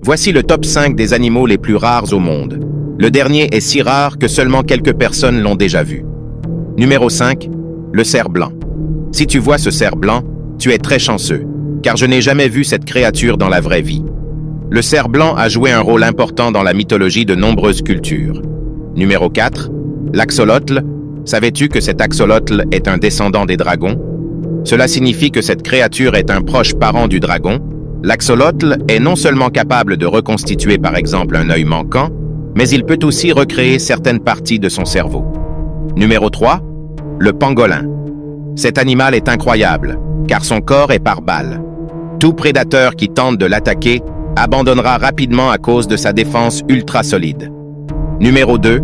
Voici le top 5 des animaux les plus rares au monde. Le dernier est si rare que seulement quelques personnes l'ont déjà vu. Numéro 5, le cerf blanc. Si tu vois ce cerf blanc, tu es très chanceux, car je n'ai jamais vu cette créature dans la vraie vie. Le cerf blanc a joué un rôle important dans la mythologie de nombreuses cultures. Numéro 4, l'axolotl. Savais-tu que cet axolotl est un descendant des dragons? Cela signifie que cette créature est un proche parent du dragon. L'axolotl est non seulement capable de reconstituer par exemple un œil manquant, mais il peut aussi recréer certaines parties de son cerveau. Numéro 3, le pangolin. Cet animal est incroyable, car son corps est par balles. Tout prédateur qui tente de l'attaquer abandonnera rapidement à cause de sa défense ultra solide. Numéro 2,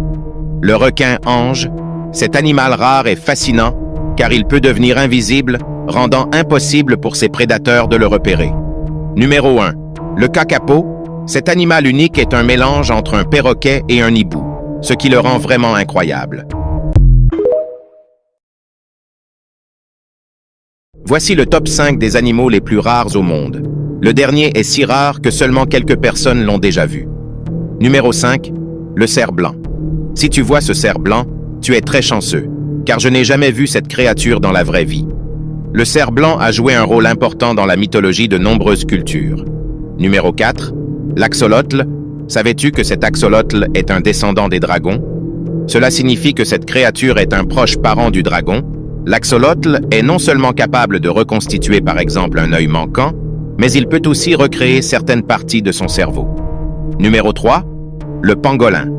le requin ange. Cet animal rare est fascinant, car il peut devenir invisible, rendant impossible pour ses prédateurs de le repérer. Numéro 1, le kakapo. Cet animal unique est un mélange entre un perroquet et un hibou, ce qui le rend vraiment incroyable. Voici le top 5 des animaux les plus rares au monde. Le dernier est si rare que seulement quelques personnes l'ont déjà vu. Numéro 5, le cerf blanc. Si tu vois ce cerf blanc, tu es très chanceux, car je n'ai jamais vu cette créature dans la vraie vie. Le cerf blanc a joué un rôle important dans la mythologie de nombreuses cultures. Numéro 4, l'axolotl. Savais-tu que cet axolotl est un descendant des dragons? Cela signifie que cette créature est un proche parent du dragon. L'axolotl est non seulement capable de reconstituer par exemple un œil manquant, mais il peut aussi recréer certaines parties de son cerveau. Numéro 3, le pangolin.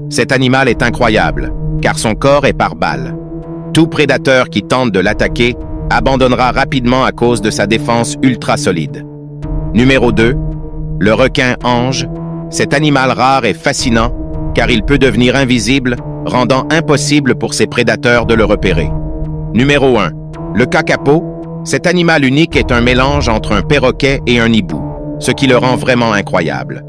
Cet animal est incroyable, car son corps est par balles. Tout prédateur qui tente de l'attaquer abandonnera rapidement à cause de sa défense ultra solide. Numéro 2, le requin ange. Cet animal rare est fascinant, car il peut devenir invisible, rendant impossible pour ses prédateurs de le repérer. Numéro 1, le kakapo. Cet animal unique est un mélange entre un perroquet et un hibou, ce qui le rend vraiment incroyable.